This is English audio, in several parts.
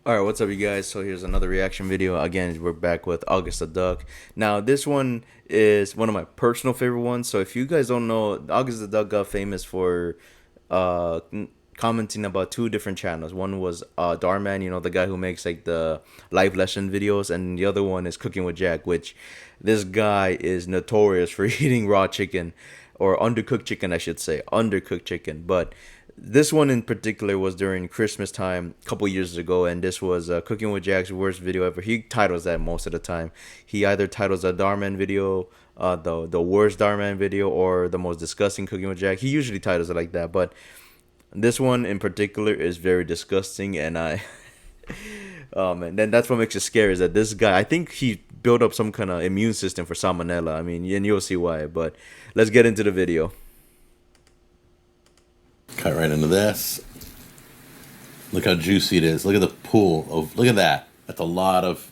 Alright, what's up you guys? So here's another reaction video. Again, we're back with August the Duck. Now this one is one of my personal favorite ones. So if you guys don't know, August the Duck got famous for uh commenting about two different channels. One was Darman, you know, the guy who makes like the live lesson videos, and the other one is Cooking with Jack, which this guy is notorious for eating raw chicken, or undercooked chicken I should say, undercooked chicken. But this one in particular was during Christmas time a couple years ago, and this was Cooking with Jack's worst video ever. He titles that most of the time. He either titles a Darman video, the worst Darman video, or the most disgusting Cooking with Jack. He usually titles it like that, but this one in particular is very disgusting, and I, oh man, then that's what makes it scary, is that this guy, I think he built up some kind of immune system for salmonella. I mean, and you'll see why. But let's get into the video. Cut right into this. Look how juicy it is. Look at the pool of, look at that. That's a lot of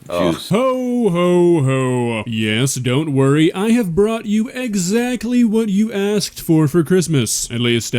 juice. Ho, ho, ho. Yes, don't worry. I have brought you exactly what you asked for Christmas. At least,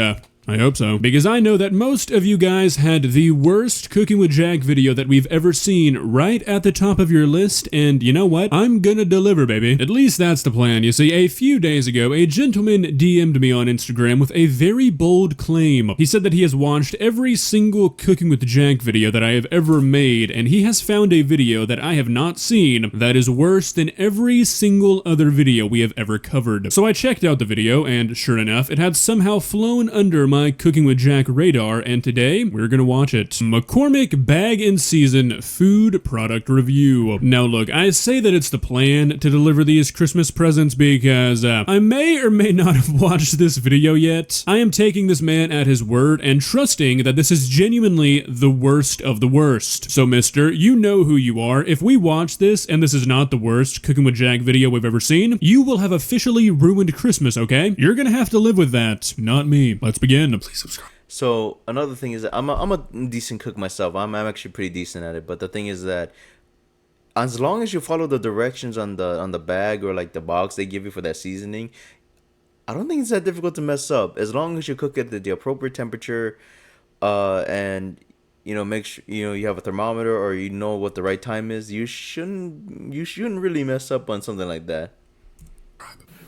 I hope so. Because I know that most of you guys had the worst Cooking with Jack video that we've ever seen right at the top of your list, and you know what? I'm gonna deliver, baby. At least that's the plan. You see, a few days ago, a gentleman DM'd me on Instagram with a very bold claim. He said that he has watched every single Cooking with Jack video that I have ever made, and he has found a video that I have not seen that is worse than every single other video we have ever covered. So I checked out the video, and sure enough, it had somehow flown under my Cooking with Jack radar, and today we're gonna watch it. McCormick Bag and Season Food Product Review. Now look, I say that it's the plan to deliver these Christmas presents because I may or may not have watched this video yet. I am taking this man at his word and trusting that this is genuinely the worst of the worst. So mister, you know who you are. If we watch this and this is not the worst Cooking with Jack video we've ever seen, you will have officially ruined Christmas, okay? You're gonna have to live with that, not me. Let's begin. Please subscribe. So another thing is that I'm a decent cook myself. I'm actually pretty decent at it. But the thing is that as long as you follow the directions on the bag or like the box they give you for that seasoning, I don't think it's that difficult to mess up. As long as you cook it at the appropriate temperature, and you know, make sure you have a thermometer, or you know what the right time is, you shouldn't really mess up on something like that.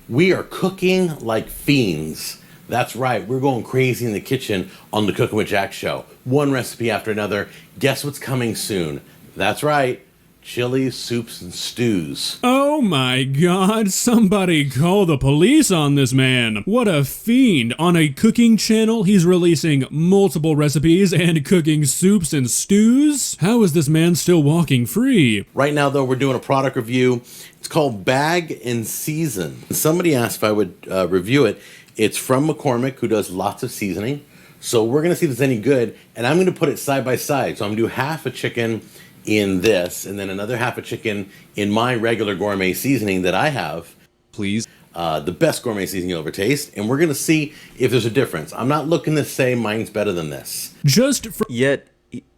We are cooking like fiends. That's right, we're going crazy in the kitchen on the Cooking with Jack show. One recipe after another. Guess what's coming soon? That's right, chilies, soups, and stews. Oh my god, somebody call the police on this man. What a fiend. On a cooking channel, he's releasing multiple recipes and cooking soups and stews? How is this man still walking free? Right now, though, we're doing a product review. It's called Bag and Season. Somebody asked if I would review it. It's from McCormick, who does lots of seasoning. So we're going to see if it's any good, and I'm going to put it side by side. So I'm going to do half a chicken in this, and then another half a chicken in my regular gourmet seasoning that I have. Please. The best gourmet seasoning you'll ever taste, and we're going to see if there's a difference. I'm not looking to say mine's better than this. Just for Yet,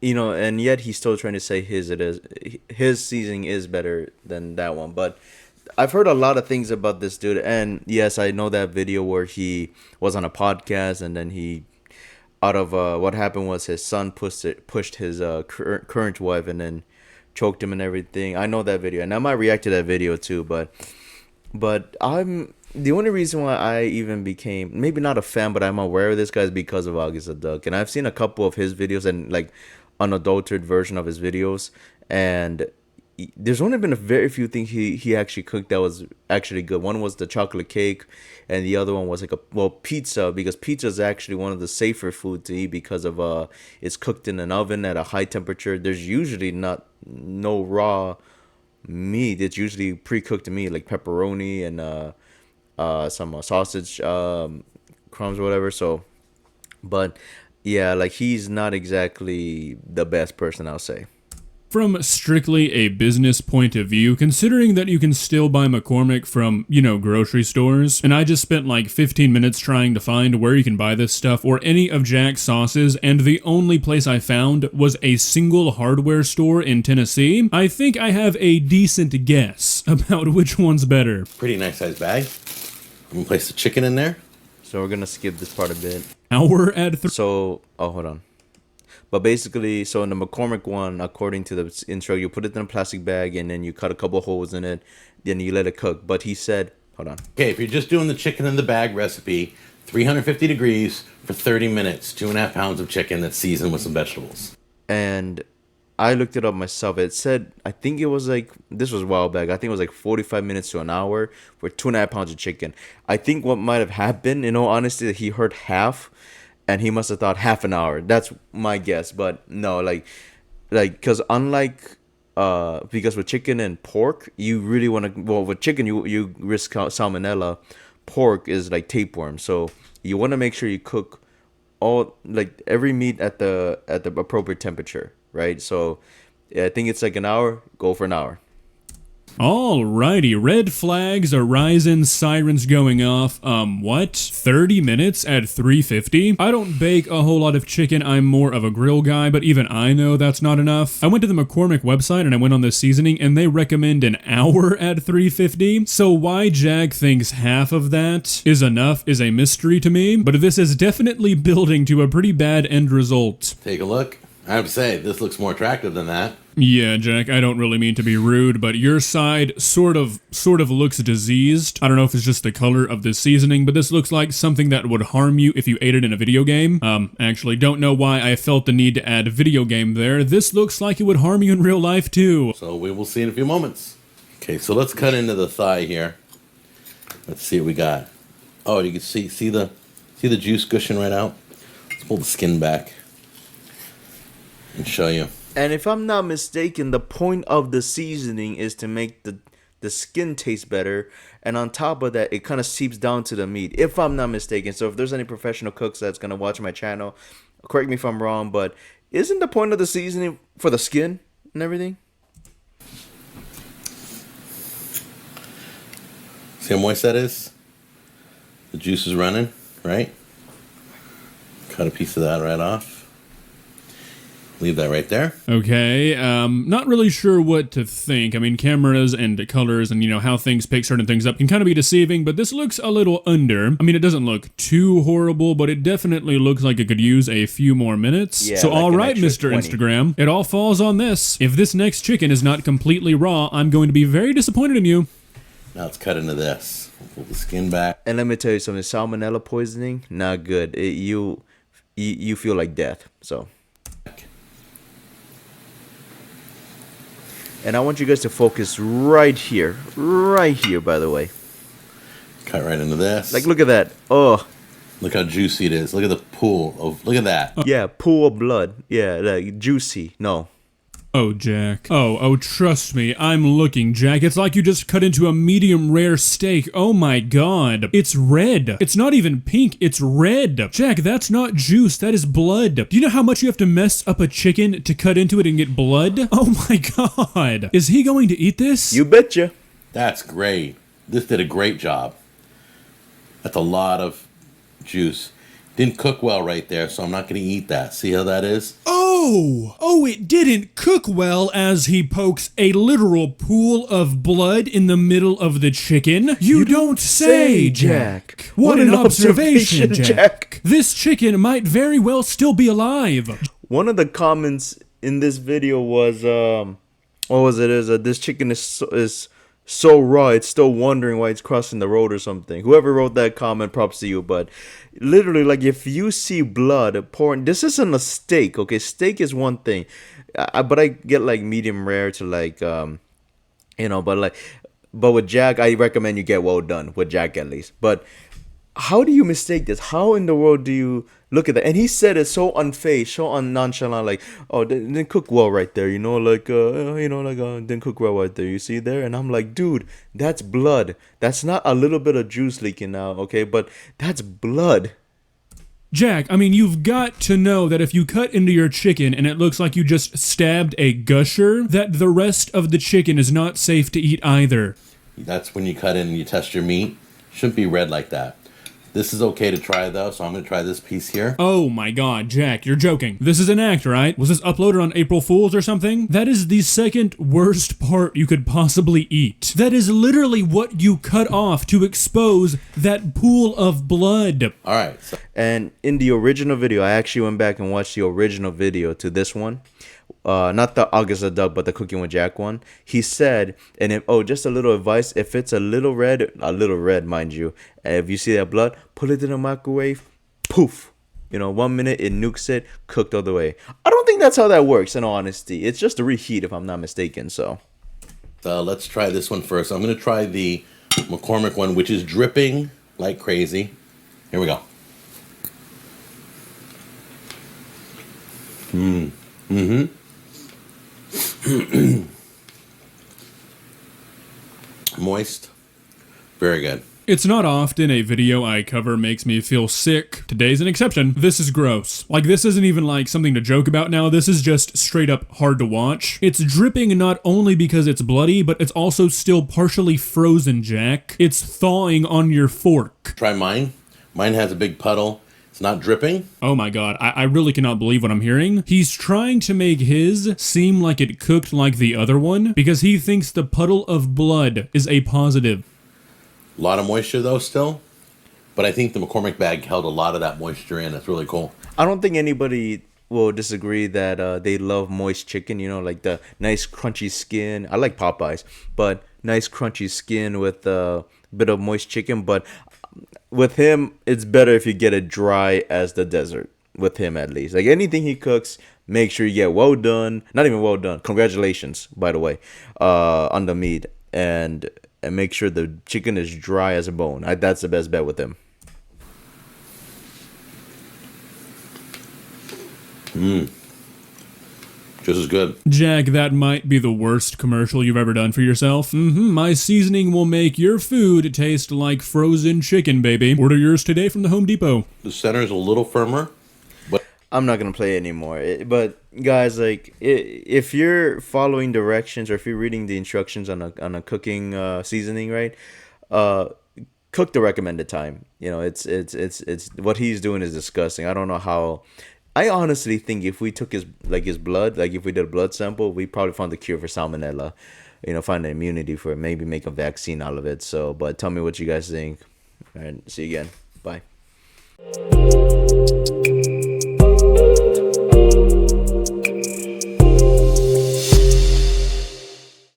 you know, and yet he's still trying to say his seasoning is better than that one. But I've heard a lot of things about this dude, and yes, I know that video where he was on a podcast, and then he, out of what happened was his son pushed his current wife and then choked him and everything. I know that video, and I might react to that video too. But I'm the only reason why I even became maybe not a fan, but I'm aware of this guy is because of August the Duck, and I've seen a couple of his videos and like unadulterated version of his videos, and there's only been a very few things he actually cooked that was actually good. One was the chocolate cake, and the other one was like pizza, because pizza is actually one of the safer food to eat because of it's cooked in an oven at a high temperature. There's usually no raw meat. It's usually pre-cooked meat like pepperoni and some sausage crumbs or whatever. So, but yeah, like he's not exactly the best person, I'll say. From strictly a business point of view, considering that you can still buy McCormick from, you know, grocery stores, and I just spent like 15 minutes trying to find where you can buy this stuff or any of Jack's sauces, and the only place I found was a single hardware store in Tennessee, I think I have a decent guess about which one's better. Pretty nice size bag. I'm gonna place the chicken in there. So we're gonna skip this part a bit. Now we're at So, oh, hold on. But basically, so in the McCormick one, according to the intro, you put it in a plastic bag and then you cut a couple holes in it, then you let it cook. But he said, hold on. Okay, if you're just doing the chicken in the bag recipe, 350 degrees for 30 minutes, 2.5 pounds of chicken that's seasoned with some vegetables. And I looked it up myself. It said, I think it was like, this was a while back. I think it was like 45 minutes to an hour for 2.5 pounds of chicken. I think what might have happened, in all honesty, that he heard half and he must have thought half an hour. That's my guess. But no, because unlike, because with chicken and pork, you really want to, well, with chicken, you risk salmonella. Pork is like tapeworm. So you want to make sure you cook all, like every meat at the appropriate temperature, right? So yeah, I think it's like an hour. Go for an hour. Alrighty, red flags are rising, sirens going off. What? 30 minutes at 350? I don't bake a whole lot of chicken, I'm more of a grill guy, but even I know that's not enough. I went to the McCormick website and I went on the seasoning and they recommend an hour at 350. So why Jag thinks half of that is enough is a mystery to me, but this is definitely building to a pretty bad end result. Take a look. I have to say, this looks more attractive than that. Yeah, Jack, I don't really mean to be rude, but your side sort of looks diseased. I don't know if it's just the color of the seasoning, but this looks like something that would harm you if you ate it in a video game. Actually, don't know why I felt the need to add video game there. This looks like it would harm you in real life too. So we will see in a few moments. Okay, so let's cut into the thigh here. Let's see what we got. Oh, you can see the juice gushing right out. Let's pull the skin back and show you. And if I'm not mistaken, the point of the seasoning is to make the skin taste better. And on top of that, it kind of seeps down to the meat, if I'm not mistaken. So if there's any professional cooks that's going to watch my channel, correct me if I'm wrong, but isn't the point of the seasoning for the skin and everything? See how moist that is? The juice is running, right? Cut a piece of that right off. Leave that right there. Okay, not really sure what to think. I mean, cameras and colors and, how things pick certain things up can kind of be deceiving, but this looks a little under. I mean, it doesn't look too horrible, but it definitely looks like it could use a few more minutes. Yeah, so like all an right, extra Mr. 20. Instagram, it all falls on this. If this next chicken is not completely raw, I'm going to be very disappointed in you. Now let's cut into this. We'll pull the skin back. And let me tell you something, salmonella poisoning, not good. You feel like death, so. And I want you guys to focus right here, by the way. Cut right into this. Like, look at that. Oh, Look how juicy it is. Look at the pool of. Look at that. yeah, pool of blood. Yeah, like juicy. No. Oh, Jack. Oh, trust me, I'm looking, Jack. It's like you just cut into a medium rare steak. Oh my god. It's red. It's not even pink, it's red. Jack, that's not juice, that is blood. Do you know how much you have to mess up a chicken to cut into it and get blood? Oh my god. Is he going to eat this? You betcha. That's great. This did a great job. That's a lot of juice. Didn't cook well right there, so I'm not going to eat that. See how that is? Oh, it didn't cook well as he pokes a literal pool of blood in the middle of the chicken. You don't say, Jack. What an observation, Jack. This chicken might very well still be alive. One of the comments in this video was, what was it? This chicken is so raw, it's still wondering why it's crossing the road or something. Whoever wrote that comment, props to you. But literally, like, if you see blood pouring, this isn't a steak, okay? Steak is one thing, but I get like medium rare to like, but with Jack, I recommend you get well done with Jack at least. But how do you mistake this? How in the world do you look at that? And he said it so unfazed, so nonchalant, like, oh, didn't cook well right there, didn't cook well right there. You see there? And I'm like, dude, that's blood. That's not a little bit of juice leaking out, okay? But that's blood. Jack, I mean, you've got to know that if you cut into your chicken and it looks like you just stabbed a gusher, that the rest of the chicken is not safe to eat either. That's when you cut in and you test your meat. Shouldn't be red like that. This is okay to try though, so I'm gonna try this piece here. Oh my god, Jack, you're joking. This is an act, right? Was this uploaded on April Fool's or something? That is the second worst part you could possibly eat. That is literally what you cut off to expose that pool of blood. All right. So And in the original video, I actually went back and watched the original video to this one. Not the August the Duck, but the Cooking with Jack one. He said, and if, oh, just a little advice, if it's a little red, mind you, if you see that blood, put it in the microwave, poof. 1 minute, it nukes it, cooked all the way. I don't think that's how that works, in all honesty. It's just a reheat, if I'm not mistaken, so. let's try this one first. I'm gonna try the McCormick one, which is dripping like crazy. Here we go. Moist. Very good. It's not often a video I cover makes me feel sick. Today's an exception. This is gross. Like, this isn't even like something to joke about now. This is just straight up hard to watch. It's dripping not only because it's bloody, but it's also still partially frozen, Jack. It's thawing on your fork. Try mine. Mine has a big puddle. It's not dripping. Oh my god, I really cannot believe what I'm hearing. He's trying to make his seem like it cooked like the other one because he thinks the puddle of blood is a positive. A lot of moisture though still. But I think the McCormick bag held a lot of that moisture in. That's really cool. I don't think anybody will disagree that they love moist chicken, like the nice crunchy skin. I like Popeyes, but nice crunchy skin with a bit of moist chicken. But with him, it's better if you get it dry as the desert, with him at least. Like anything he cooks, make sure you get well done. Not even well done. Congratulations, by the way, on the meat. And make sure the chicken is dry as a bone. That's the best bet with him. Just as good. Jack, that might be the worst commercial you've ever done for yourself. My seasoning will make your food taste like frozen chicken, baby. Order yours today from the Home Depot. The center is a little firmer, but I'm not gonna play it anymore. But guys, like, if you're following directions or if you're reading the instructions on a cooking seasoning, right? Cook the recommended time. It's what he's doing is disgusting. I don't know how. I honestly think if we took his blood, like if we did a blood sample, we probably found the cure for salmonella. Find an immunity for it, maybe make a vaccine out of it. So, but tell me what you guys think. All right, see you again. Bye.